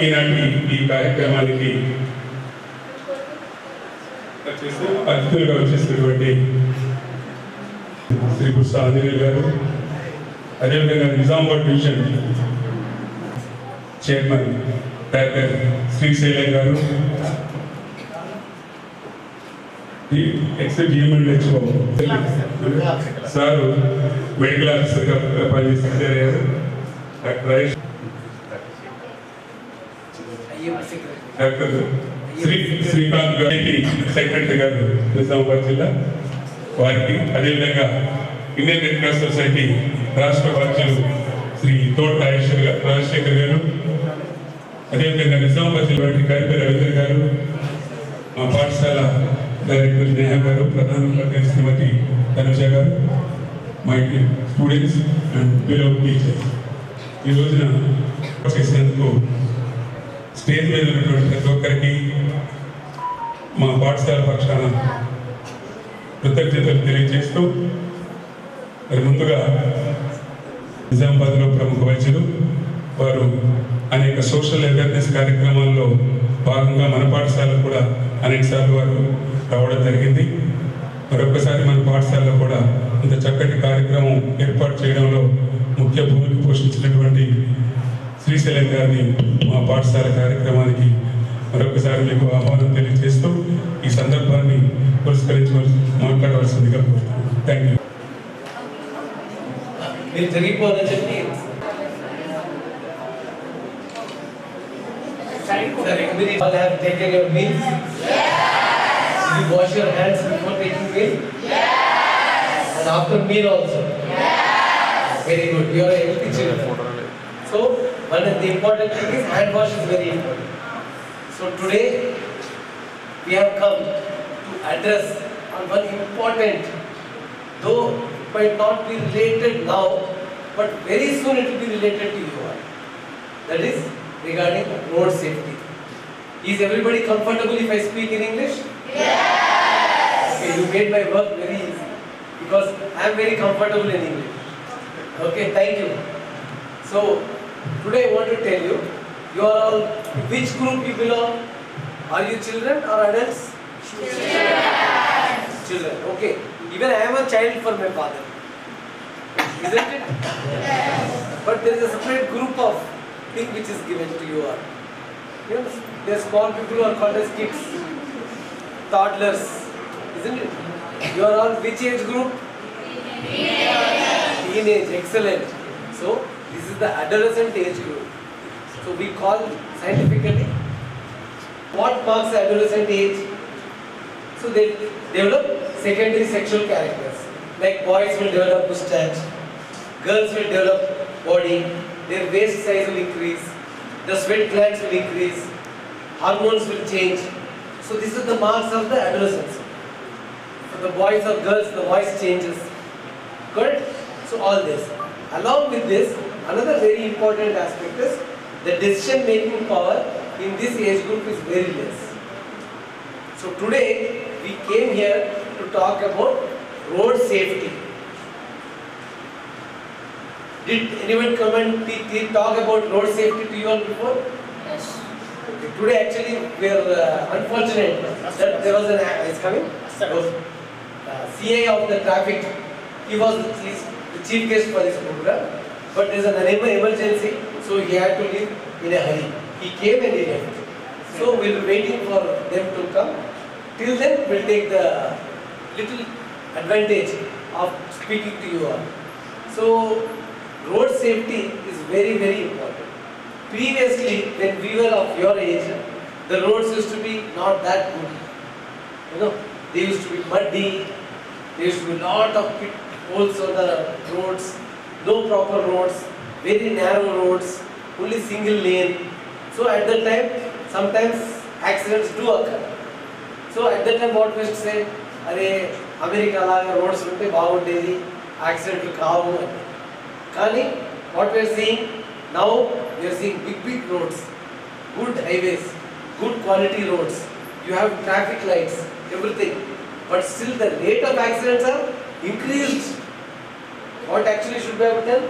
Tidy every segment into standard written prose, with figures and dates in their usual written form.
ఈనాటి ఈ కార్యక్రమానికి అతిథులుగా వచ్చేసినటువంటి శ్రీ పుష్ప ఆంజనేయులు గారు, అదేవిధంగా Nizamabad division chairman doctor Srisailam గారు, ఎక్స్-GMHO సారు మెడికల్ ఆఫీసర్గా పనిచేస్తున్నారు, డాక్టర్ డాక్టర్ శ్రీకాంత్ గారికి సెక్రటరీ గారు నిజామాబాద్ జిల్లా వారికి, అదేవిధంగా ఇండియన్ రెడ్ క్రాస్ సొసైటీ రాష్ట్ర అధ్యక్షులు శ్రీ తోట రాజశేఖర్ గారు, అదేవిధంగా నిజామాబాద్ జిల్లా గారి రవీంద్ర గారు, మా పాఠశాల డైరెక్టర్ నేహ గారు, ప్రధాన శ్రీమతి తనుజ గారు, my students and below teachers, ఈ రోజున చేసినందుకు స్టేజ్ మీద ఉన్నటువంటి ప్రతి ఒక్కరికి మా పాఠశాల పక్షాన కృతజ్ఞతలు తెలియజేస్తూ, మరి ముందుగా నిజామాబాద్లో ప్రముఖ వైద్యులు వారు అనేక సోషల్ అవేర్నెస్ కార్యక్రమాల్లో భాగంగా మన పాఠశాలలో కూడా అనేక సార్లు వారు రావడం జరిగింది. మరొకసారి మన పాఠశాలలో కూడా ఇంత చక్కటి కార్యక్రమం ఏర్పాటు చేయడంలో ముఖ్య భూమిక పోషించినటువంటి శ్రీశైలం గారిని మా పాఠశాల కార్యక్రమానికి మరొకసారి మీకు ఆహ్వానం తెలియజేస్తూ ఈ సందర్భాన్ని పురస్కరించవలసి మాట్లాడవలసిందిగా కోరుతున్నాను. Thank you. మీరు జరిగిపోవాలని చెప్పి మీరు all have taken your meals? Yes. You wash your hands before taking meal? Yes. And after meal also? Yes. Very good. You are a healthy children. So one of the important thing is hand wash is very important. So today we have come to address on one important, though it might not be related now, but very soon it will be related to you all. That is regarding road safety. Is everybody comfortable if I speak in English? Yes. Okay, you made my work very easy because I am very comfortable in English. Okay, thank you. So today I want to tell you, you are all, which group you belong? Are you children or adults? Children. Children, okay. Even I am a child for my father. Isn't it? Yes. But there is a separate group of thing which is given to you all. You know, there are small people who are called as kids, toddlers, isn't it? You are all which age group? Teenage, excellent. So this is the adolescent age group. So we call scientifically what marks the adolescent age? So they develop secondary sexual characters. Like boys will develop mustache, girls will develop body, their waist size will increase, the sweat glands will increase, hormones will change. So this is the marks of the adolescence. For the boys or girls, the voice changes. Good? So all this. Along with this, another very important aspect is the decision making power in this age group is very less. So today we came here to talk about road safety. Did anyone come and talk about road safety to you all before? Yes. Okay. Today actually we are unfortunate that there was an is coming. CA of the traffic. He was the chief guest for this program, but there is an emergency, so he had to leave in a hurry. He came and he left. So we will be waiting for them to come. Till then, we will take the little advantage of speaking to you all. So road safety is very, very important. Previously, when we were of your age, the roads used to be not that good. You know, they used to be muddy, there used to be lot of pitfalls on the roads, no proper roads, very narrow roads, only single lane. So at that time, sometimes accidents do occur. So at that time what we used to say, Are America laga roads unte baagundedi, accident kaavu. Kani what we are seeing now, we are seeing big roads, good highways, good quality roads. You have traffic lights, everything, but still the rate of accidents are increased. What actually should be done?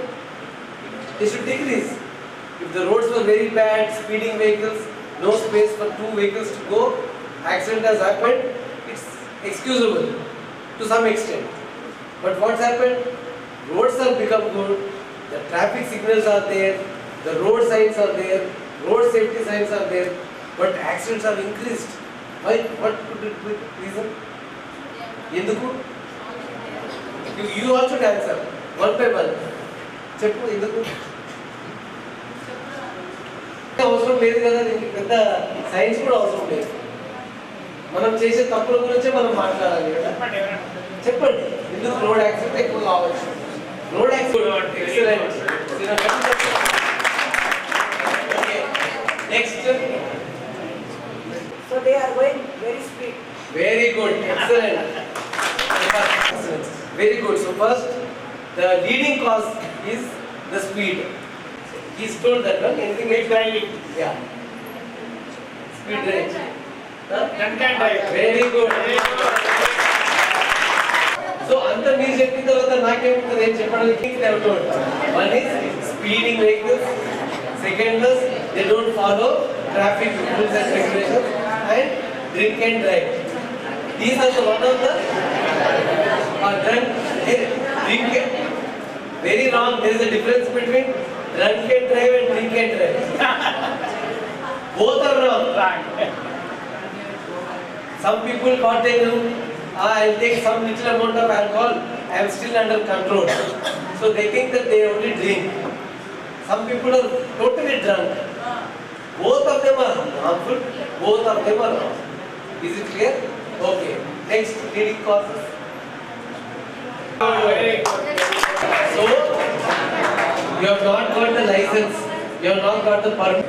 They should decrease. If If the roads were very bad, speeding vehicles, no space for two vehicles to go, accident has happened, it's excusable to some extent. But what's happened? Roads have become good, the traffic signals are there, the road signs are there, road safety signs are there, but accidents have increased. Why? What could it be reason? Enduku? You also answer one by one. చెప్పు ఎందుకు అవసరం లేదు కదా, దీనికి పెద్ద science కూడా అవసరం లేదు. మనం చేసే తప్పుల గురించే మనం మాట్లాడాలి కదా. చెప్పండి ఎందుకు రోడ్ యాక్సిడెంట్ ఎక్కువ కావచ్చు? Road accident excellent. Next. So they are going very speed. Very good, excellent. Very good. So first, the leading cause is the speed. He's told that one. Anything else? Driving. Yeah. Speed driving. Huh? Drunk and drive. Very good. So అంత మీరు చెప్పిన తర్వాత నాకేముంటుంది ఏం చెప్పడానికి? One is speeding vehicles. Second is they don't follow traffic rules and regulations and drink and drive. These are the one of the drunk drink. Very wrong. There is a difference between drunk and drive and drink and drive. Both are wrong. Some people what they do, I'll take some little amount of alcohol, I am still under control. So they think that they only drink. Some people are totally drunk. Both of them are harmful, both of them are wrong. Is it clear? Okay. Next, leading causes. Very good. So, you have not got the license, you have not got the permit.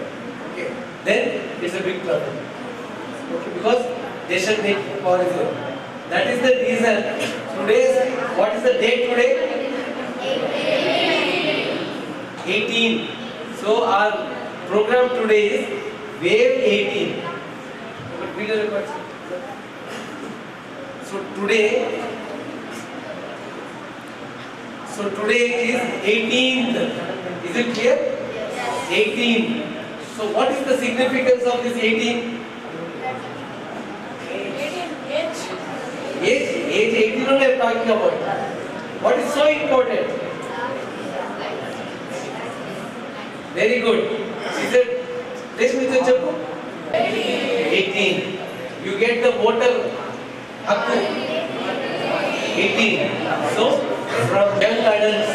Okay. Then it's a big problem. Okay. Because decision-making power is there. That is the reason. Today's, what is the date today? 18. So our program today is Wave 18. Video records. So today is 18th. Is it clear? 18. So what is the significance of this 18? Age 18 only I am talking about. What is so important? Very good. Is it? This means 18. You get the voter hakku. 18. So from young adults.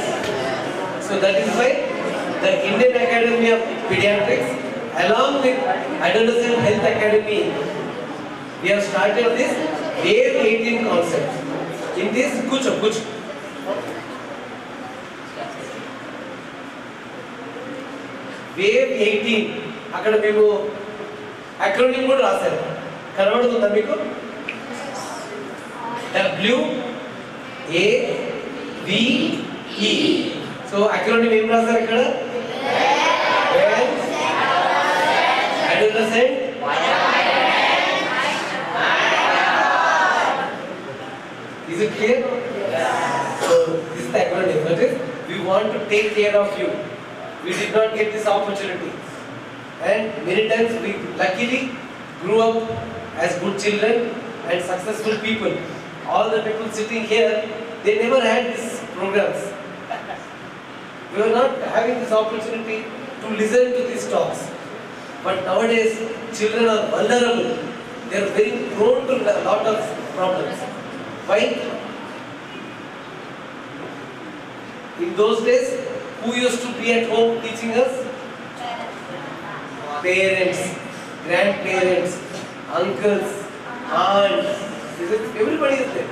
So that is why the Indian Academy of Pediatrics, along with Adolescent Health Academy, we have started this Wave 18 concept. In this, kuch. Wave 18. అక్కడ మేము acronym కూడా రాశారు. కనబడుతుందా మీకు? WAVE. So acronym ఏం రాశారు ఇక్కడ? Adolescent. Is it clear? So this is the acronym. That is, we want to take care of you. We did not get this opportunity, and many times we luckily grew up as good children and successful people. All the people sitting here, they never had these programs. We were not having this opportunity to listen to these talks. But nowadays, children are vulnerable. They are very prone to a lot of problems. Why? In those days, who used to be at home teaching us? Parents, grandparents, uncles, aunts. Everybody is there.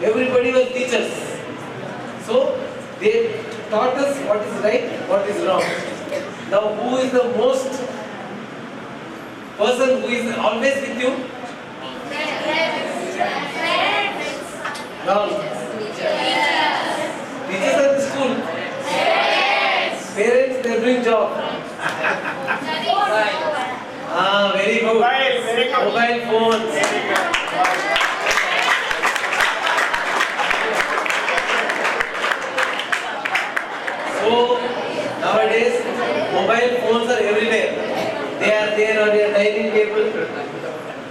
Everybody was teachers. So they taught us what is right, what is wrong. Now who is the most person who is always with you? Wrong. Teachers at the school. Parents, they are doing job. Very good. Mobile, very good. Mobile phones. Very good. So nowadays, mobile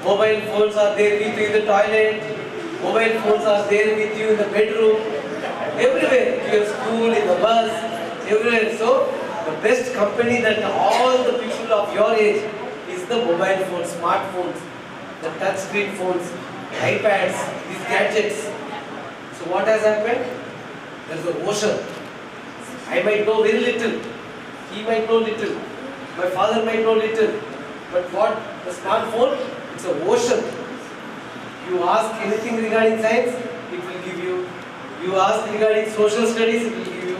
Mobile phones are there with you in the toilet. Mobile phones are there with you in the bedroom. Everywhere. In your school, in the bus, everywhere. So, the best company that all the people of your age is the mobile phones, smartphones, the touch screen phones, iPads, these gadgets. So what has happened? There is an ocean. I might know very little. He might know little. My father might know little. But what? The smartphone, it's an ocean. You ask anything regarding science, it will give you. You ask regarding social studies, it will give you.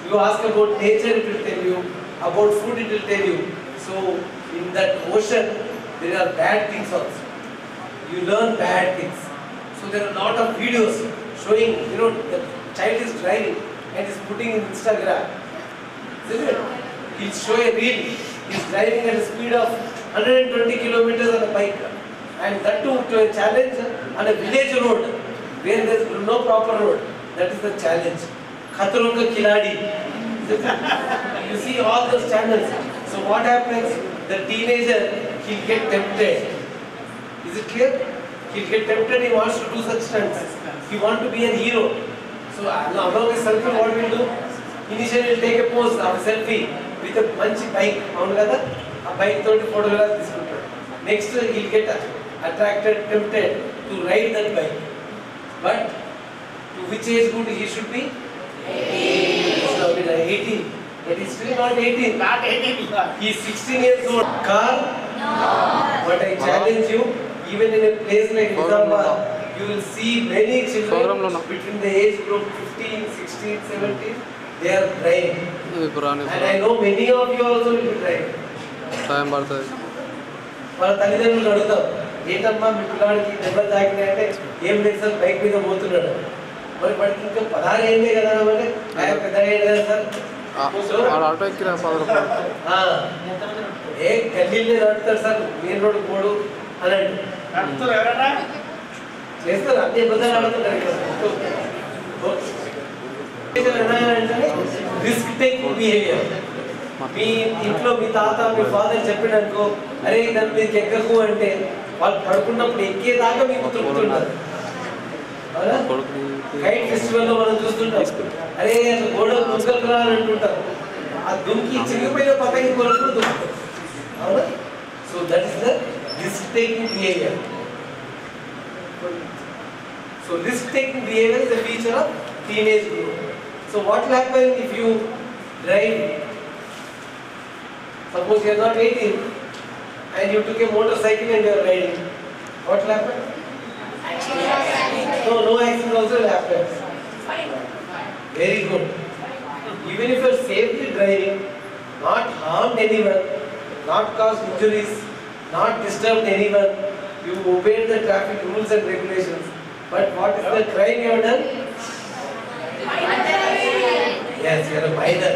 You ask about nature, it will tell you. About food, it will tell you. So, in that ocean, there are bad things also. You learn bad things. So, there are a lot of videos showing, the child is driving and is putting in Instagram. Isn't it? He'll show a reel. He's driving at a speed of 120 kilometers on a bike. And that too to a challenge on a village road where there is no proper road. That is the challenge. Khatron ka Khiladi. You see all those channels. So what happens? The teenager, he'll get tempted. Is it clear? He'll get tempted, he wants to do such stunts. He wants to be a hero. So along his circle, what will do? Initially he'll take a pose of a selfie with a manchi bike. A bike toti photograph తీసుకుంటాడు. Next he'll get attracted, tempted to ride that bike. But to which age group he should be? 18. But he's still not 18. Not 18. He is 16 years old. Car? No. But I challenge you, even in a place like Nizamabad, you will see many children between the age group 15, 16, 17, they are driving. And I know many of you also will be driving. వాళ్ళ తల్లిదండ్రులు అడుగుతాం, ఏంటమ్మా మీ పిల్లవాడికి దెబ్బలు తాకినాయంటే ఏం లేదు sir bike మీద పోతున్నాడు. మరి వాడికి ఇంకా 16 ఏళ్ళే కదా అంటే పెద్ద అయ్యాడు కదా సార్. ఏ గల్లీలో నడుపుతాడు సార్, మెయిన్ రోడ్ పోడు అని చేస్తారు. అన్ని ఇబ్బందులు అడుగుతుంటారు. Risk taking behaviour. మీ ఇంట్లో మీ తాత మీ ఫాదర్ చెప్పిననుకో, అరే దాని మీదకి ఎక్కకు అంటే వాళ్ళు పడుకున్నప్పుడు ఎక్కేదాకా మీకు తృప్తుంటారు. కైట్ ఫెస్టివల్లో మనం చూస్తుంటాం, అరే అసలు గోడ దుంకలు రా అని అంటుంటారు. ఆ దుంకి చిరిగిపోయిన పక్కకి కొరకు దుంకుతారు. అవునా? So that is the risk taking behaviour. So risk taking behaviour is the feature of teenage group. So what will happen if you drive? Suppose you are not 18 and you took a motorcycle and you are riding. What will happen? No accident also will happen. Very good. Even if you are safely driving, not harmed anyone, not caused injuries, not disturbed anyone, you obeyed the traffic rules and regulations. But what is the crime you have done? Yes, you are a minor.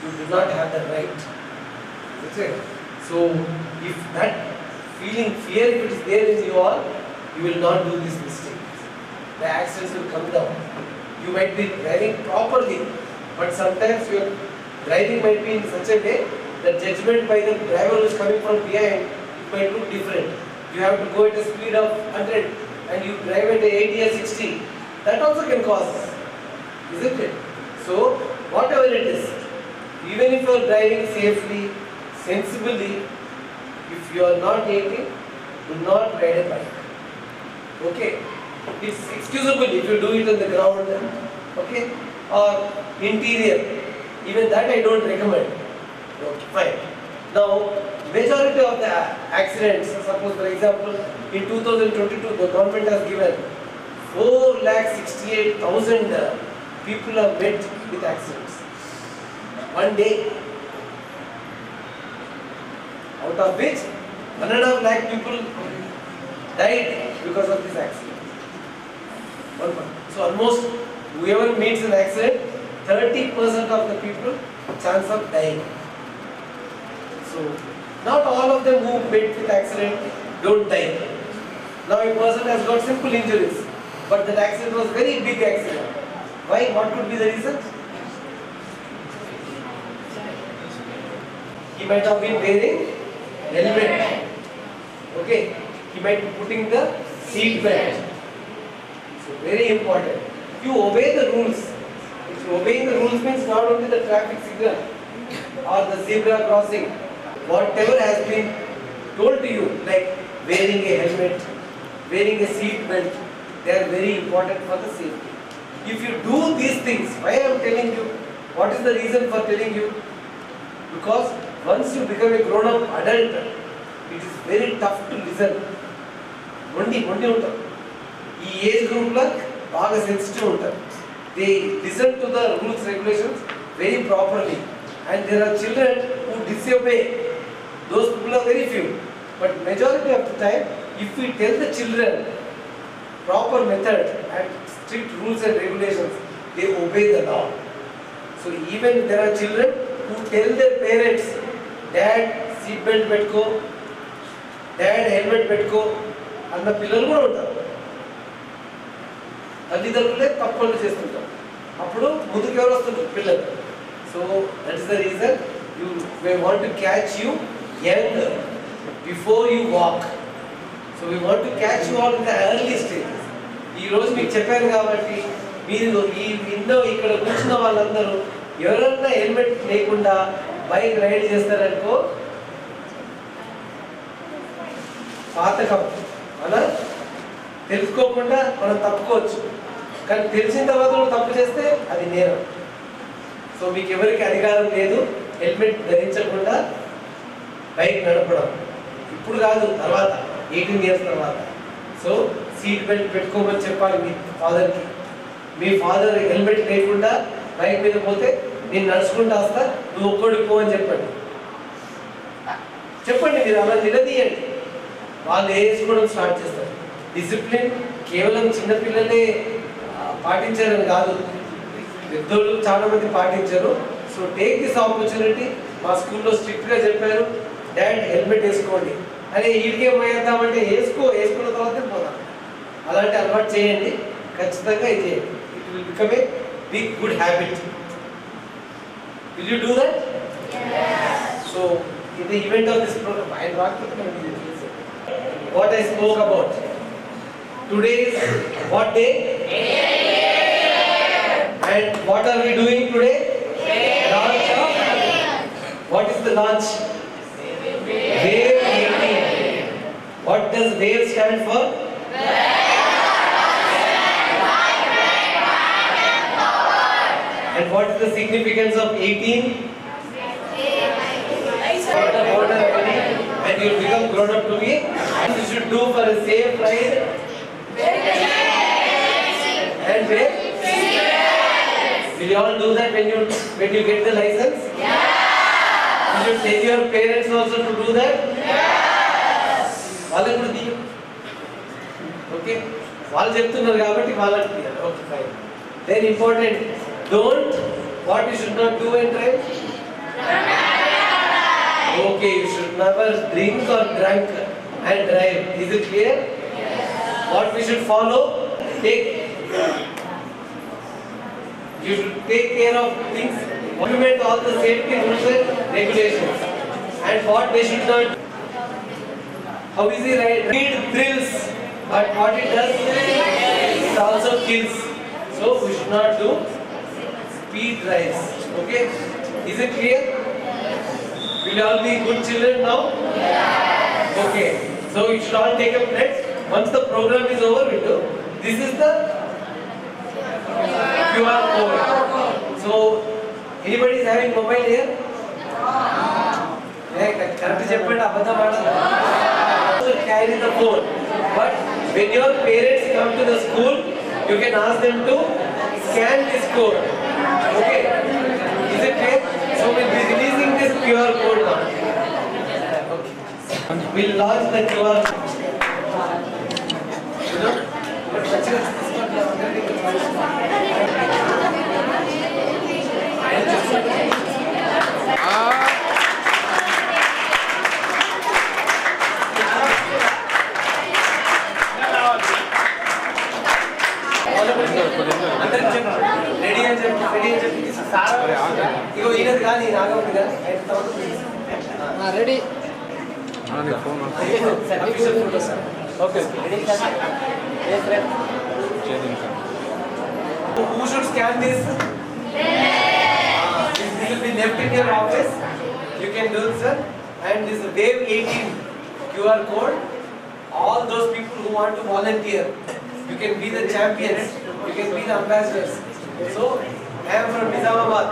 You do not have the right. So, if that feeling, fear, if it is there in you all, you will not do this mistake. The accidents will come down. You might be driving properly, but sometimes your driving might be in such a way that judgment by the driver who is coming from behind might look different. You have to go at a speed of 100 and you drive at 80 or 60. That also can cause, isn't it? So, whatever it is, even if you are driving safely, sensibly, if you are not 18, do not ride a bike. Okay? It's excusable if you do it on the ground, okay? Or interior. Even that I don't recommend. Okay, fine. Now, majority of the accidents, suppose for example, in 2022, the government has given 4,68,000 people are met with accidents. One day. Out of which 1.5 lakh people died because of this accident. So almost whoever meets an accident, 30% of the people chance of dying. So not all of them who met with accident don't die. Now a person has got simple injuries, but that accident was very big accident. Why? What could be the reason? He might have been wearing helmet. Okay, he might be putting the seat belt. So very important. If you obey the rules, if you obeying the rules means not only the traffic signal or the zebra crossing, whatever has been told to you, like wearing a helmet, wearing a seat belt, they are very important for the safety. If you do these things, why I am telling you? What is the reason for telling you? Because once you become a grown-up adult, it is very tough to listen. మొండి ఉంటారు. ఈ age గ్రూప్లో బాగా sensitive ఉంటారు. They listen to the rules regulations very properly and there are children who disobey. Those people are very few. But majority of the time if you tell the children proper method and strict rules and regulations, they obey the law. So even there are children who tell their parents, dad seat belt petko, dad helmet petko, అన్న పిల్లలు కూడా ఉంటారు. తల్లిదండ్రులే తప్పులు చేస్తుంటారు. అప్పుడు ముందుకు ఎవరు వస్తుంటారు? పిల్లలు. So that is the reason we want to catch you young before you walk. So we want to catch you all in the early stages. ఈ రోజు మీకు చెప్పాను కాబట్టి మీరు ఈ విండో ఇక్కడ కూర్చున్న వాళ్ళందరూ ఎవరన్నా హెల్మెట్ లేకుండా బైక్ రైడ్ చేస్తారనుకో పాతకం. అలా తెలుసుకోకుండా మనం తప్పుకోవచ్చు, కానీ తెలిసిన తర్వాత నువ్వు తప్పు చేస్తే అది నేరం. సో మీకు ఎవరికి అధికారం లేదు హెల్మెట్ ధరించకుండా బైక్ నడపడం. ఇప్పుడు కాదు, తర్వాత 18 years తర్వాత. సో సీట్ బెల్ట్ పెట్టుకోమని చెప్పాలి మీ ఫాదర్కి. మీ ఫాదర్ హెల్మెట్ లేకుండా బైక్ మీద పోతే నేను నడుచుకుంటూ వస్తా, నువ్వు ఒక్కడికి పో అని చెప్పండి. మీరు అలా నిలదీయండి. వాళ్ళు వేసుకోవడం స్టార్ట్ చేస్తారు. డిసిప్లిన్ కేవలం చిన్నపిల్లలే పాటించారని కాదు, పెద్దోళ్ళు చాలా మంది పాటించారు. So take this opportunity. మా స్కూల్లో స్ట్రిక్ట్గా చెప్పారు, డాడ్ హెల్మెట్ వేసుకోండి. అరే ఈడికే పోయేద్దామంటే వేసుకున్న తర్వాతే పోదాం. అలాంటి అలవాటు చేయండి, ఖచ్చితంగా ఇది చేయండి. It will become a big good habit. Will you do that? So in the event of this program, I am not going to what I spoke about. Today is what day? And what are we doing today? Launch of, what is the launch? Wave 18. What does wave stand for? And what is the significance of 18? And you become grown up to be, and you should do for a safe ride. And where? Will you all do that when you get the license? You should tell your parents also to do that. వాళ్ళకి కూడా తీయ. Okay, వాళ్ళు చెప్తున్నారు కాబట్టి వాళ్ళకి తీయాలి. Okay fine. Then important, don't, what you should not do and drive. Okay, you should never drink or drink and drive. Is it clear? Yes. What we should follow? You should take care of things. Implement all the safety rules and regulations. And what they should not. How is it right? Speed thrills, but what it does, it also kills. So we should not do speed drives. Okay? Is it clear? Will you all be good children now? Yes. Okay. So you should all take a pledge. Once the program is over, we do. This is the QR code. So anybody is having mobile here? Correct చెప్పండి, అబద్ధం ఆడదు. So carry the phone. But when your parents come to the school, you can ask them to scan this code. Okay? Is it clear? So we'll be releasing this QR code now. Okay. We'll launch the QR code. Ready అని చెప్పి ఇగో ఈయనది కానీ నాగవుతుంది కానీ ready Official photo, sir. Okay. Who should scan this? This will be left in your office. You can do it, sir. And this Wave 18 QR code. All those people who want to volunteer, you can be the champions. You can be the ambassadors. So I am from Nizamabad.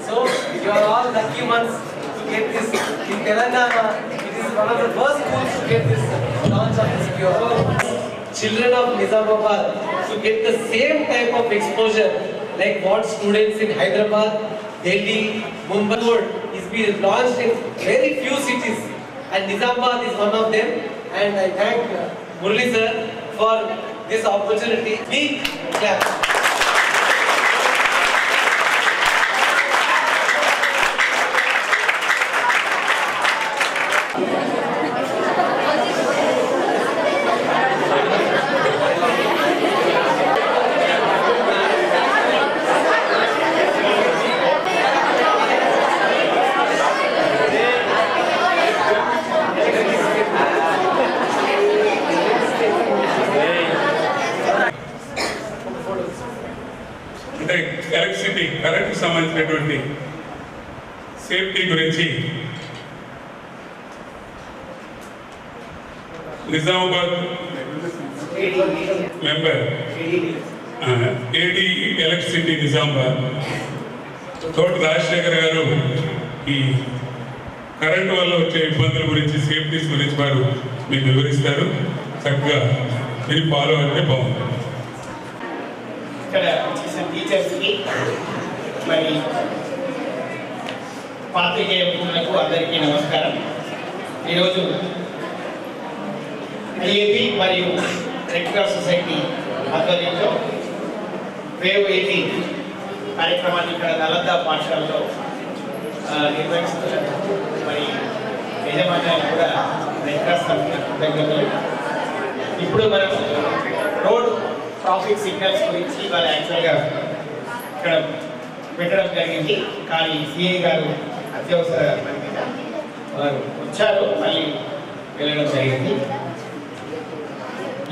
So you are all lucky ones to get this. In Telangana, it is one of the first schools to get this launch of this QR. Children of Nizamabad to get the same type of exposure like what students in Hyderabad, Delhi, Mumbai is being launched in very few cities, and Nizamabad is one of them. And I thank Murli sir for this opportunity. Big clap. అంటే electricity కరెంట్కి సంబంధించినటువంటి safety గురించి Nizamabad member ఏడీ electricity Nizamabad తోట రాజశేఖర్ గారు ఈ current వల్ల వచ్చే ఇబ్బందుల గురించి సేఫ్టీస్ గురించి వారు మీకు వివరిస్తారు. చక్కగా మీరు ఫాలో అయితే బాగుంటుంది. ఇక్కడ చేసిన టీచర్స్కి మరి పాత్రికేయ మిత్రులకు అందరికీ నమస్కారం. ఈరోజు ఐఏపీ మరియు రెడ్ క్రాస్ సొసైటీ ఆధ్వర్యంలో వేవ్ 18 కార్యక్రమాన్ని ఇక్కడ నలంద పాఠశాలలో నిర్వహిస్తున్నారు. మరి యజమాన్యాలు కూడా రెడ్ క్రాస్ దగ్గర ఇప్పుడు మనం రోడ్ ట్రాఫిక్ సిగ్నల్స్ గురించి వాళ్ళు యాక్చువల్గా ఇక్కడ పెట్టడం జరిగింది. కానీ సిఐ గారు అత్యవసర పరిమితిగా వారు వచ్చారు, మళ్ళీ వెళ్ళడం జరిగింది.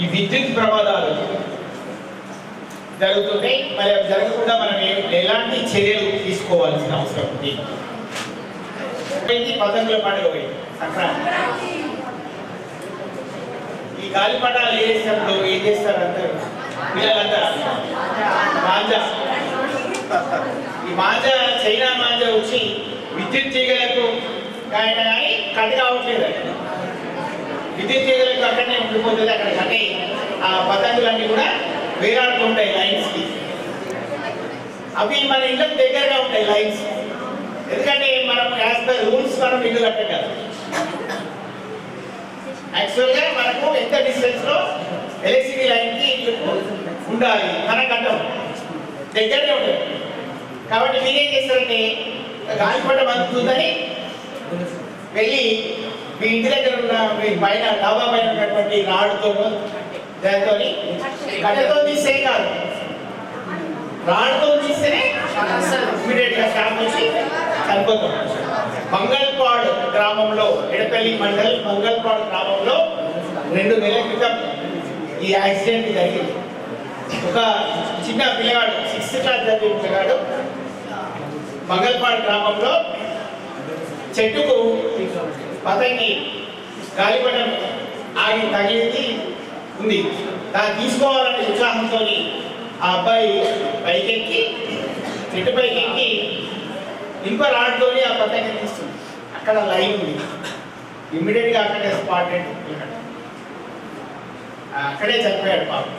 ఈ విద్యుత్ ప్రమాదాలు జరుగుతుంటాయి, మరి అవి జరగకుండా మనం ఎలాంటి చర్యలు తీసుకోవాల్సిన అవసరం ఉంది. పతంగుల పండుగ పోయింది సంక్రాంతి. ఈ గాలిపటాలు వేసినప్పుడు ఏం చేస్తారు అందరూ పిల్లలంతా మాంజా, ఈ మాంజా చైనా మాంజా వచ్చి విద్యుత్ తీగలకు కానీ కట్ కావట్లేదు. విద్యుత్ తీగలకు అక్కడనే ఉండిపోతుంది. అక్కడ కట్టే ఆ పతంగులన్నీ కూడా వేలాడుతూ ఉంటాయి లైన్స్కి. అవి మన ఇళ్ళకి దగ్గరగా ఉంటాయి లైన్స్. ఎందుకంటే మనం యాజ్ పర్ రూల్స్ మనం ఇల్లు కట్టాం కదా. యాక్చువల్గా మనకు ఎంత డిస్టెన్స్లో ఎలక్ట్రిసిటీ లైన్కి ఉండాలి, మన కట్టం దగ్గరనే ఉంటుంది. కాబట్టి మీరేం చేస్తారంటే గాలిపటం అందుతుందని వెళ్ళి మీ ఇంటి దగ్గర ఉన్న మీ పైన డాబా పైన ఉన్నటువంటి రాడ్తో దాంతో కట్టెతో తీస్తే కాదు, రాడ్తో తీస్తేనే ఇమీడియట్గా షాప్ వచ్చి చనిపోతాం. మంగళపాడు గ్రామంలో, ఎడపల్లి మండల్ మంగళపాడు గ్రామంలో 2 నెలల క్రితం ఈ యాక్సిడెంట్ జరిగింది. ఒక చిన్న పిల్లగాడు 6th క్లాస్ చదివే పిల్లగాడు మంగళపాడు గ్రామంలో చెట్టుకు పతంగి గాలిపటం ఆగి తగిలింది ఉంది. దాన్ని తీసుకోవాలనే ఉత్సాహంతో ఆ అబ్బాయి పైకెక్కి చెట్టు పైకెక్కి ఇంకో రాడ్తోని ఆ పతంగి తీస్తుంది. అక్కడ లైన్ ఉంది, ఇమ్మీడియట్గా అక్కడే స్పాట్ అక్కడే చనిపోయాడు పాపం.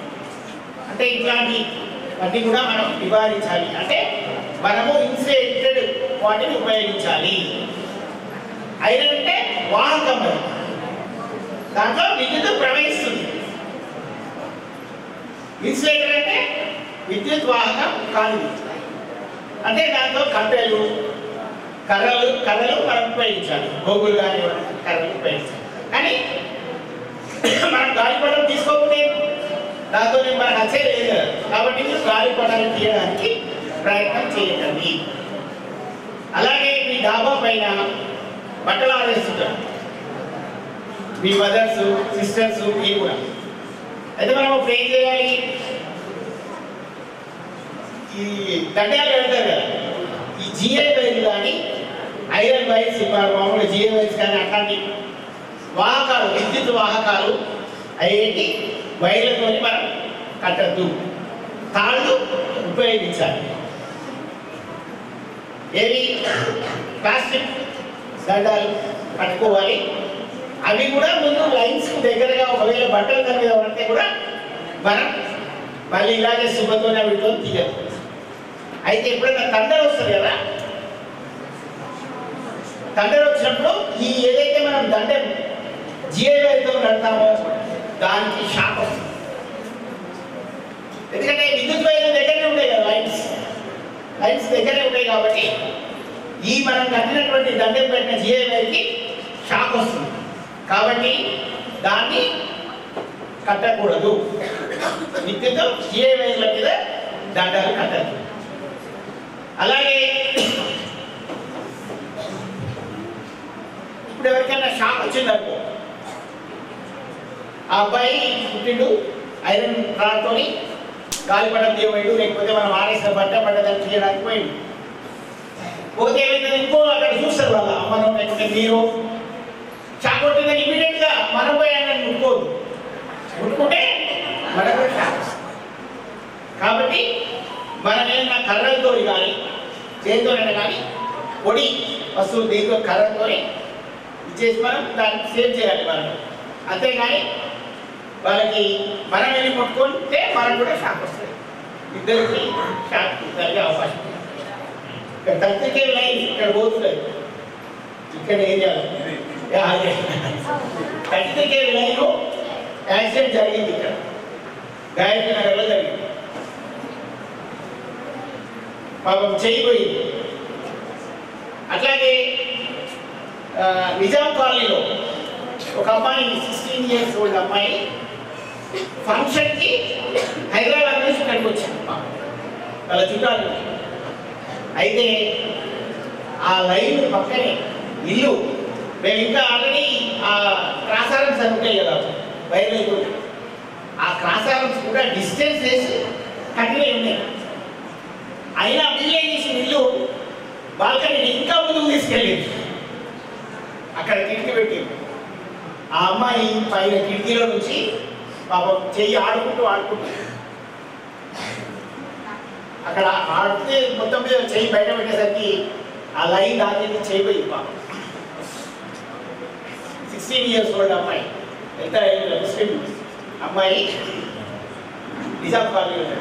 అంటే ఇట్లాంటివన్నీ కూడా మనం నివారించాలి. అంటే మనము ఇన్సులేటెడ్ వాటిని ఉపయోగించాలి. ఐరన్ అంటే వాహకం, దాంట్లో విద్యుత్ ప్రవహిస్తుంది. ఇన్సులేటర్ అంటే విద్యుత్ వాహకం కాదు. అంటే దాంట్లో కట్టెలు కర్రలు మనం ఉపయోగించాలి. గోగులు కానీ కర్రలు ఉపయోగించాలి. కానీ మనం గాలిపటం తీసుకోకపోతే దాంతో మనకు నచ్చేది లేదు కదా. కాబట్టి గాలిపటాలు తీయడానికి ప్రయత్నం చేయకండి. అలాగే మీ డాబా పైన బట్టలు ఆరేస్తుంటాం. మీ మదర్స్ సిస్టర్స్ మీ కూడా. అయితే మనం ఇప్పుడు ఏం చేయాలి, ఈ దండాలు పెడతారు కదా, ఈ జిఏ వైర్లు కానీ ఐరన్ వైర్స్ మామూలు జిఏ వైర్స్ కానీ అట్లాంటి వాహకాలు విద్యుత్ వాహకాలు అయ్యేటి వైర్లతో మనం కట్టద్దు, తాళ్ళు ఉపయోగించాలి. ఏవి ప్లాస్టిక్ దండాలు కట్టుకోవాలి. అవి కూడా ముందు లైన్స్ దగ్గరగా ఒకవేళ బట్టలు దాని మీద పడితే కూడా మనం మళ్ళీ ఇలాగే శుభ్రతోనే వీటితో తీయాలి. అయితే ఎప్పుడైనా తండర్ వస్తుంది కదా, తండర్ వచ్చినప్పుడు ఈ ఏదైతే మనం దండం జిఐతో కడతామో దానికి షాక్ వస్తుంది. ఎందుకంటే విద్యుత్ వైర్లు దగ్గరనే ఉంటాయి కదా, లైన్స్ దగ్గరే ఉంటాయి కాబట్టి ఈ మనం కట్టినటువంటి దండం పెట్టిన జిఐ వైర్కి షాక్ వస్తుంది. కాబట్టి దాన్ని కట్టకూడదు. విద్యుత్ జిఐ వైర్ల మీద దండాలు కట్టదు. అలాగే ఇప్పుడు ఎవరికైనా షాక్ వచ్చిందనుకో, ఆ అబ్బాయి పుట్టిండు ఐరన్ రాడ్తో గాలిపటం తీయబోయాడు, లేకపోతే మనం ఆరేసిన బట్ట పడ్డదాన్ని తీయడానికి పోయిండు. పోతే ఏమైతే ఇంకో అక్కడ చూస్తారు వాళ్ళ అమ్మను లేకపోతే మీరు షాక్ కొట్టిందని ఇమీడియట్గా మనం పోయాలని ముట్టుకోదు, ముట్టుకుంటే మనకు షాక్. కాబట్టి మనం ఏదైనా కర్రలతో కానీ చేతితోనైనా కానీ పొడి వస్తువులు దీంతో కర్రతో ఇచ్చేసి మనం దాన్ని సేవ్ చేయాలి మనం. అంతేగాని వాళ్ళకి మనం వెళ్ళి ముట్టుకుంటే మనకు కూడా షాక్ వస్తుంది, ఇద్దరికి షాక్ జరిగే అవకాశం. ఇక్కడ 30 లైన్ ఇక్కడ పోతుంది, ఇక్కడ ఏరియాలో 30 లైన్ యాక్సిడెంట్ జరిగింది. ఇక్కడ గాయత్రి నగర్లో జరిగింది. పాపం చేయిపోయింది. అట్లాగే నిజాం కాలనీలో ఒక అమ్మాయి 16 years old అమ్మాయి ఫంక్షన్కి హైదరాబాద్ నుంచి ఇక్కడికి వచ్చింది వాళ్ళ చుట్టాలు. అయితే ఆ లైన్ పక్కనే ఇల్లు, మేము ఇంకా ఆల్రెడీ ఆ క్రాసారమ్స్ అని ఉంటాయి కదా వైర్లు, ఆ క్రాసారమ్స్ కూడా డిస్టెన్స్ వేసి కట్టినవి ఉన్నాయి. అయినా బిల్లు చేసిన ఇల్లు బాల్కనీ ఇంకా ముందుకు తీసుకెళ్ళింది. అక్కడ కిటికీ పెట్టి ఆ అమ్మాయి పైన కిటికీలో నుంచి పాపం చెయ్యి ఆడుకుంటూ అక్కడ ఆడితే మొత్తం మీద చెయ్యి బయట పెట్టేసరికి ఆ లైన్ దాని చేయిపోయి పాపం 16 years old అమ్మాయి, ఎంత ముస్లిం అమ్మాయి నిజాం కాలనీలో.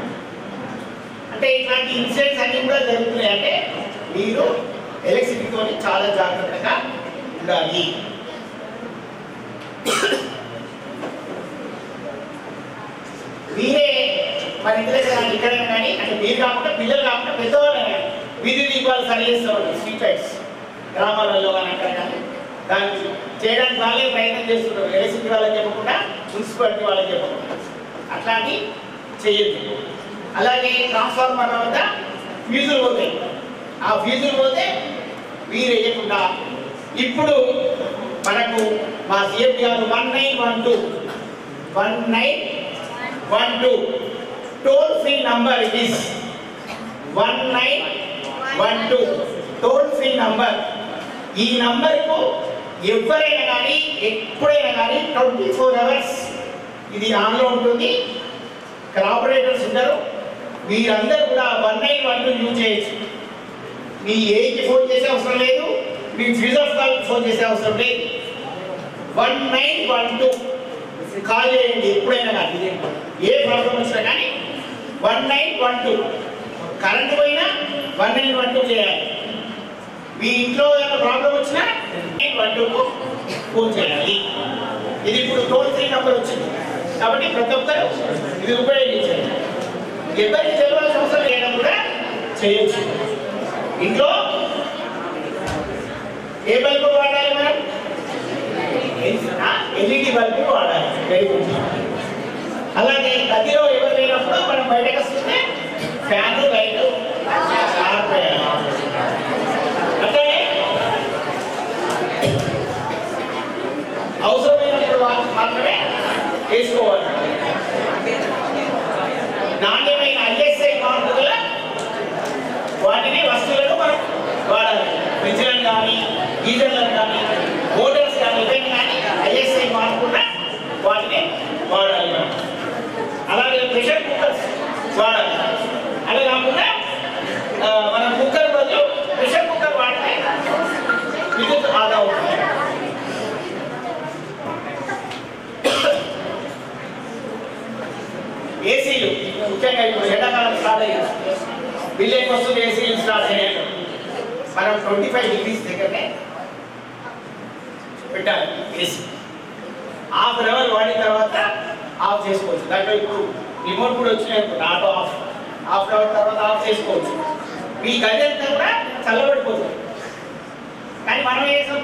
అంటే ఇట్లాంటి ఇన్సిడెంట్స్ అన్నీ కూడా జరుగుతున్నాయి. అంటే మీరు ఎలక్ట్రిసిటీతో చాలా జాగ్రత్తగా ఉండాలి. మీరే మన ఇంటి దగ్గర ఇక్కడైనా కానీ, అంటే మీరు కాకుండా పిల్లలు కాకుండా పెద్దవాళ్ళు కానీ వీధి దీపాలు సరి చేస్తామండి, స్ట్రీట్ లైట్స్ గ్రామాలలో కానీ అక్కడ కానీ దాన్ని చేయడానికి వాళ్ళే ప్రయత్నం చేస్తుంటారు. ఎలక్ట్రిసిటీ వాళ్ళకి చెప్పకుండా, మున్సిపాలిటీ వాళ్ళకి చెప్పకుండా అట్లాంటి చేయొద్దు. అలాగే ట్రాన్స్ఫార్మర్ వద్ద ఫీజులు పోతాయి. ఆ ఫీజులు పోతే వీరు వేయకుండా ఇప్పుడు మనకు మా సీఎం గారు 1912 toll free number is 1912 toll free number. ఈ నంబర్కు ఎవరైనా కానీ ఎప్పుడైనా కానీ 24 hours ఇది ఆన్లో ఉంటుంది. ఆపరేటర్స్ ఉంటారు, మీరందరూ కూడా 1912 యూజ్ చేయొచ్చు. మీ ఏకి ఫోన్ చేసే అవసరం లేదు, మీ ఫీజ్ ఆఫ్ కాల్ ఫోన్ చేసే అవసరం లేదు. 1912 కాల్ చేయండి ఎప్పుడైనా కానీ, ఏ ప్రాబ్లం వచ్చినా కానీ 1912. కరెంట్ పోయినా 1912 చేయాలి. మీ ఇంట్లో ఏమైనా ప్రాబ్లం వచ్చినా 1912కు ఫోన్ చేయాలి. ఇది ఇప్పుడు టోల్ ఫ్రీ నెంబర్ వచ్చింది కాబట్టి ప్రతి ఒక్కరు ఇది ఉపయోగించాలి. ఎవరికి తెలియాల్సిన అవసరం లేడం కూడా చేయొచ్చు. ఇంట్లో ఏ బల్బు వాడాలి మనం? ఎల్ఈడి బల్బు వాడాలి. Very good. అలాగే గదిలో ఎవరు లేనప్పుడు మనం బయటకు వస్తుంటే ఫ్యాన్ లైట్ ఆరిపోయాలి. అట్లనే అవసరమైనప్పుడు మాత్రమే వేసుకోవాలి. నాణ్యమైన ISI మార్కుల వాటిని వస్తువులను మనం వాడాలి. ఫ్రిడ్జ్లను కానీ, గీజర్లను కానీ, మోటార్స్ కానీ, ఇవన్నీ కానీ ISI మార్కున్న వాటిని వాడాలి మనం. అలాగే ప్రెషర్ కుక్కర్స్ వాడాలి. అలా కాకుండా మనం కుక్కర్ బదులు ప్రెషర్ కుక్కర్ వాడితే విద్యుత్ ఆదా అవుతుంది. ఏసీలు ముఖ్యంగా ఇప్పుడు ఎండాకాలం స్టార్ట్ అయ్యింది. విలేజ్ వస్తుంది, ఏసీలు స్టార్ట్ అయ్యాయి. మనం 25 degrees దగ్గరనే పెట్టాలి ఏసీ. హాఫ్ అన్ అవర్ వాడిన తర్వాత ఆఫ్ చేసుకోవచ్చు. దాంట్లో ఇప్పుడు రిమోట్ కూడా వచ్చినాయి అనుకోండి, auto off. Half an hour తర్వాత ఆఫ్ చేసుకోవచ్చు. మీ గది అంతా కూడా చల్లబడిపోతుంది. కానీ మనం వేసాం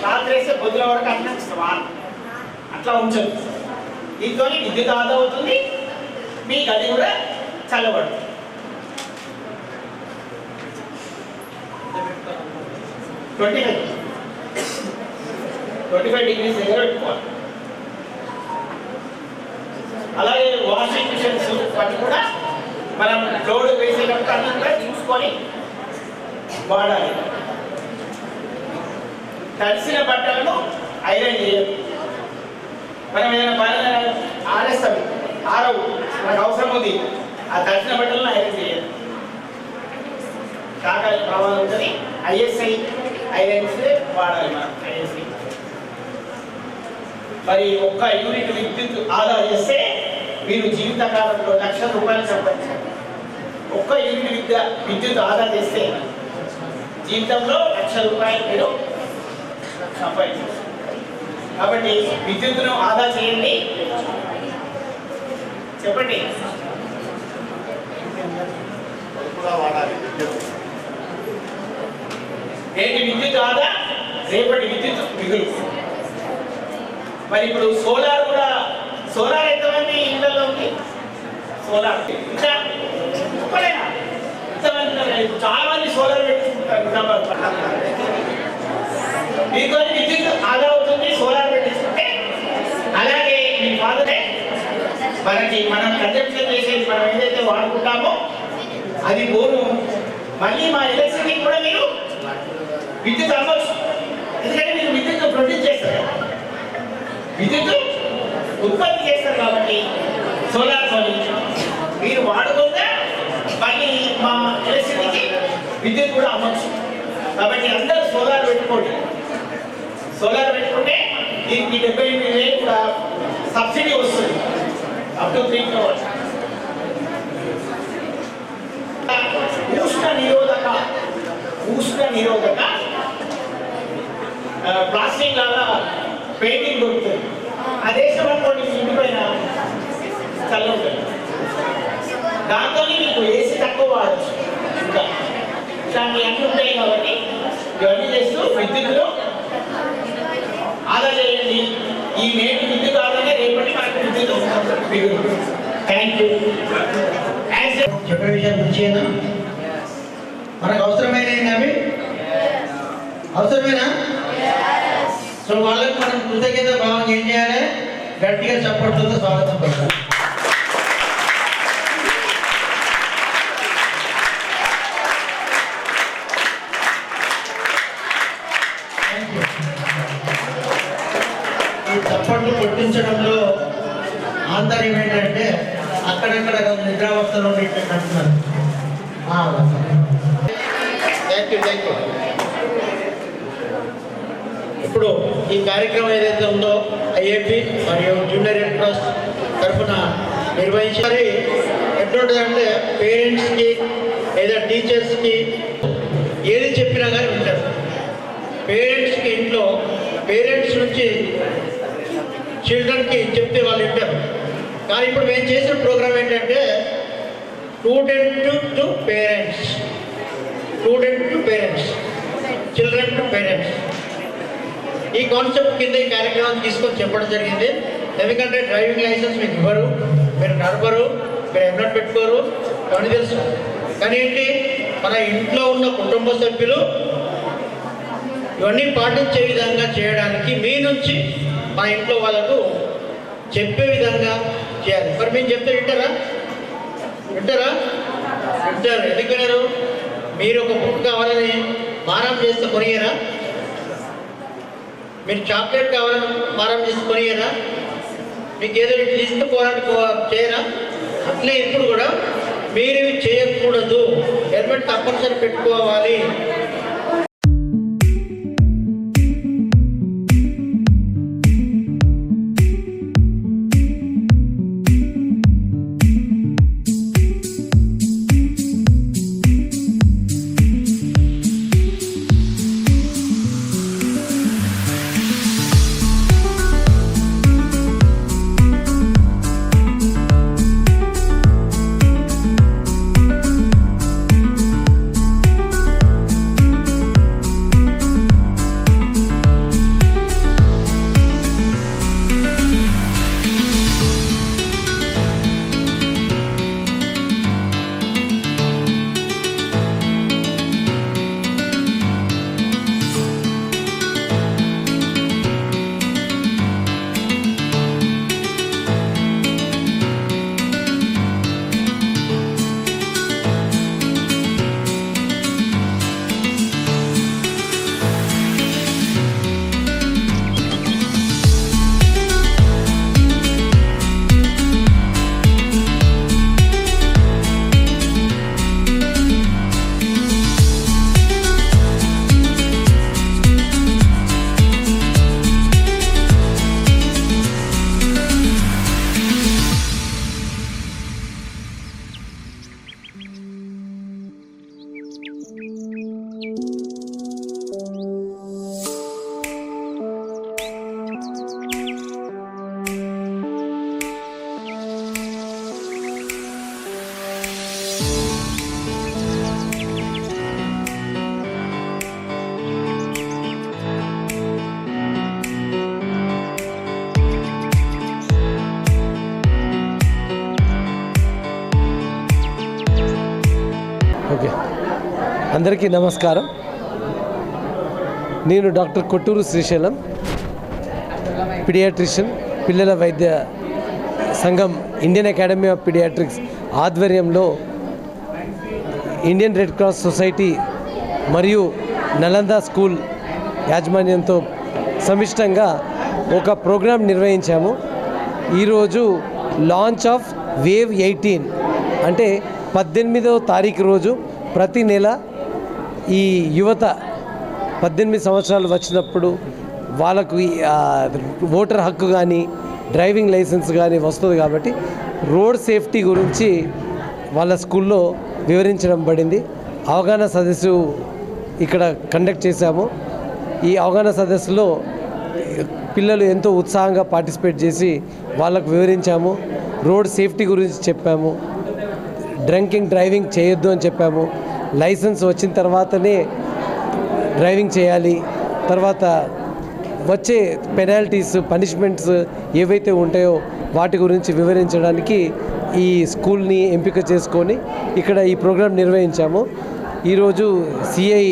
రాత్రి వేస్తే పొద్దున వరకు అనిపిస్తాం, అట్లా ఉంచదు. దీంతో విద్యుత్ ఆదా అవుతుంది, మీ గది కూడా చల్లబడుతుంది. 25 degrees దగ్గర పెట్టుకోవాలి. అలాగే వాషింగ్ మిషన్స్ వాటి కూడా మనం లోడ్ వేసేటప్పుడు అన్నీ కూడా చూసుకొని వాడాలి. తడిసిన బట్టలను ఐరన్ చేయాలి. మనం ఏదైనా పని ఆరేస్తాం, ఆరవు, మనకు అవసరం ఉంది, ఆ తడిసిన బట్టలను ఐరన్ చేయాలి. కాకాల ప్రమాదం ఉంటుంది. ISI ఐరన్స్ వాడాలి మనం. ISI మరి 1 యూనిట్ విద్యుత్ ఆదా చేస్తే మీరు జీవితకాలంలో ₹1,00,000 సంపాదించాలి. 1 యూనిట్ విద్యుత్ ఆదా చేస్తే జీవితంలో ₹1,00,000 మీరు సంపాదించాలి. కాబట్టి విద్యుత్తును ఆదా చేయండి. చెప్పండి. నేటి విద్యుత్ ఆదా, రేపటి విద్యుత్ మిగులు. మరి ఇప్పుడు సోలార్ కూడా, సోలార్ ఎంతమంది ఇళ్లలో ఉంది? సోలార్ ఇంకా చెప్పలేనా? ఎంతమంది? చాలా మంది సోలార్ పెట్టుకుంటారు. మీకు విద్యుత్ ఆదా అవుతుంది సోలార్ పెట్టించుకుంటే. అలాగే మీ ఫాదరే మనం కన్జంప్షన్ చేసేది, మనం ఏదైతే వాడుకుంటామో అది పోను. మళ్ళీ మా ఎలక్ట్రిసిటీ కూడా మీరు విద్యుత్ అమ్మవచ్చు. ఎందుకంటే మీరు విద్యుత్ ప్రొడ్యూస్ చేస్తారు, విద్యుత్ ఉత్పత్తి చేస్తారు. కాబట్టి సోలార్ మీరు వాడుకోగా మళ్ళీ మా ఎలక్ట్రిసిటీకి విద్యుత్ కూడా అమ్మచ్చు. కాబట్టి అందరూ సోలార్ పెట్టుకోండి. సోలార్ పెట్టుకుంటే దీనికి 78,000 కూడా సబ్సిడీ వస్తుంది, అప్ టు 3 crores. ఉష్ణ నిరోధక ప్లాస్టిక్ లాగా పెయింటింగ్ దొరుకుతుంది. ఆ దేశం అనుకోండి ఇంటి పైన చల్ల ఉంటుంది. దాంతో మీకు ఏసీ తక్కువ వాడచ్చు. ఇంకా ఇట్లాంటివి అన్నీ ఉంటాయి. కాబట్టి ఇవన్నీ చేస్తూ విద్యుత్తులో ఆదా చేయండి. ఈ నేటి విద్యుత్ ఆదానే రేపటి మనకు విద్యుత్. Thank you. చెప్పే విషయం గురించేనా మనకు అవసరమైన అవి అవసరమేనా? సో వాళ్ళకి మనం కృతజ్ఞత భావంగా ఏం చేయాలి? గట్టిగా సపోర్ట్తో స్వాగతం పడతాం. ఈ చప్పట్లు కొట్టించడంలో ఆంతర్యం ఏంటంటే అక్కడక్కడ నిద్రావస్థలో అంటున్నారు. Thank you. ఇప్పుడు ఈ కార్యక్రమం ఏదైతే ఉందో IAP మరియు జూనియర్ రెడ్ క్రాస్ తరఫున నిర్వహించాలి. ఎట్లుంటుందంటే పేరెంట్స్కి లేదా టీచర్స్కి ఏది చెప్పినా కానీ ఉంటారు. పేరెంట్స్కి ఇంట్లో పేరెంట్స్ నుంచి చిల్డ్రన్కి చెప్తే వాళ్ళు వింటారు. కానీ ఇప్పుడు మేము చేసిన ప్రోగ్రామ్ ఏంటంటే student to parents, children to parents. ఈ కాన్సెప్ట్ కింద ఈ కార్యక్రమాన్ని తీసుకొని చెప్పడం జరిగింది. ఎందుకంటే డ్రైవింగ్ లైసెన్స్ మీకు ఇవ్వరు, మీరు నడపరు, మీరు హెల్మెట్ పెట్టుకోరు, అవన్నీ తెలుసు. కానీ ఏంటి, మన ఇంట్లో ఉన్న కుటుంబ సభ్యులు ఇవన్నీ పాటించే విధంగా చేయడానికి మీ నుంచి మా ఇంట్లో వాళ్ళకు చెప్పే విధంగా చేయాలి. మరి మేము చెప్తే వింటారా? వింటారు. ఎందుకు వినరు? మీరు ఒక బుక్ కావాలని మారం చేస్తే కొనియరా? మీరు చాక్లెట్ కావాలని మారం చేసి కొనియరా? మీకు ఏదో తీసుకోవాలని చేయరా? అట్లే ఇప్పుడు కూడా మీరు ఇవి చేయకూడదు, హెల్మెట్ తప్పనిసరి పెట్టుకోవాలి. ఓకే, అందరికీ నమస్కారం. నేను డాక్టర్ కొట్టూరు శ్రీశైలం, పీడియాట్రిషియన్, పిల్లల వైద్య సంఘం ఇండియన్ అకాడమీ ఆఫ్ పీడియాట్రిక్స్ ఆధ్వర్యంలో ఇండియన్ రెడ్ క్రాస్ సొసైటీ మరియు నలంద స్కూల్ యాజమాన్యంతో సమిష్టంగా ఒక ప్రోగ్రాం నిర్వహించాము. ఈరోజు లాంచ్ ఆఫ్ వేవ్ 18 అంటే 18వ తారీఖు రోజు ప్రతి నెల ఈ యువత 18 సంవత్సరాలు వచ్చినప్పుడు వాళ్ళకు ఓటర్ హక్కు కానీ డ్రైవింగ్ లైసెన్స్ కానీ వస్తుంది కాబట్టి రోడ్ సేఫ్టీ గురించి వాళ్ళ స్కూల్లో వివరించడం పడింది. అవగాహన సదస్సు ఇక్కడ కండక్ట్ చేశాము. ఈ అవగాహన సదస్సులో పిల్లలు ఎంతో ఉత్సాహంగా పార్టిసిపేట్ చేసి వాళ్ళకు వివరించాము. రోడ్ సేఫ్టీ గురించి చెప్పాము, డ్రింకింగ్ చేయొద్దు అని చెప్పాము. లైసెన్స్ వచ్చిన తర్వాతనే డ్రైవింగ్ చేయాలి. తర్వాత వచ్చే పెనాల్టీస్, పనిష్మెంట్స్ ఏవైతే ఉంటాయో వాటి గురించి వివరించడానికి ఈ స్కూల్ని ఎంపిక చేసుకొని ఇక్కడ ఈ ప్రోగ్రాం నిర్వహించాము. ఈరోజు సిఐ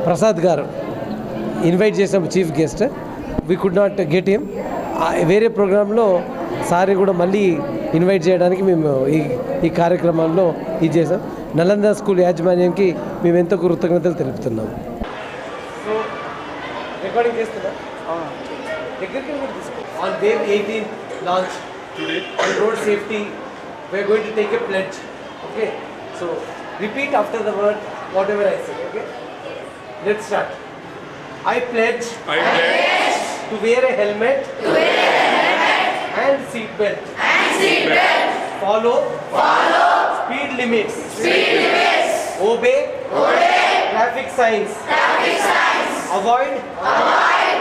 ప్రసాద్ గారు ఇన్వైట్ చేసాము chief guest. We could not get him. వేరే ప్రోగ్రాంలో సార్ కూడా మళ్ళీ ఇన్వైట్ చేయడానికి మేము ఈ కార్యక్రమంలో ఇది చేసాం. నలంద స్కూల్ యాజమాన్యానికి మేము ఎంతో కృతజ్ఞతలు తెలుపుతున్నాము. రికార్డింగ్ చేస్తున్నా దగ్గరికి కూడా తీసుకో. On wave 18 launch today on road safety we are going to take a pledge. Okay, so repeat after the word whatever I say. Okay, let's start. I pledge to wear a helmet and seat belt. Follow speed limits. Obey traffic signs. Avoid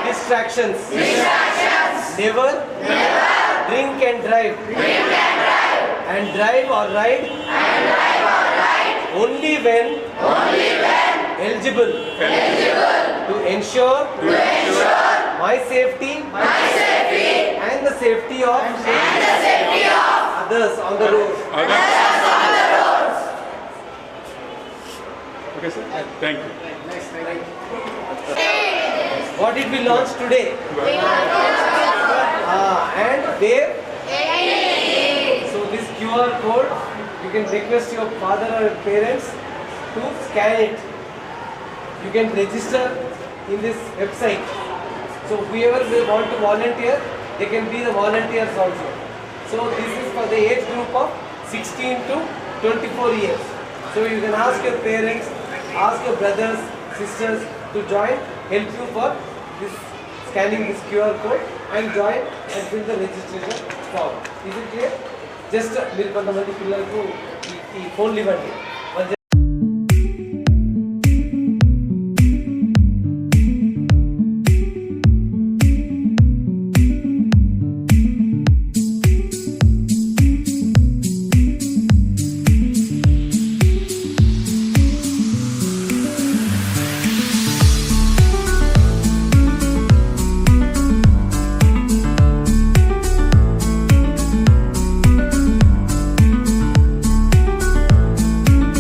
distractions. Never drink and drive. And drive or ride only when eligible to ensure my safety and the safety of others on the road. Okay, sir. Thank you. What did we launch today? And where? So this QR code, you can request your father or parents to scan it. You can register in this website. So whoever will want to volunteer, they can be the volunteers also. So this is for the age group of 16 to 24 years. So you can ask your parents, ask your brothers, sisters to join, help you for this scanning this QR code and join and fill the registration form. Is it clear? Just మీరు కొంతమంది పిల్లలకు ఈ ఫోన్లు ఇవ్వండి.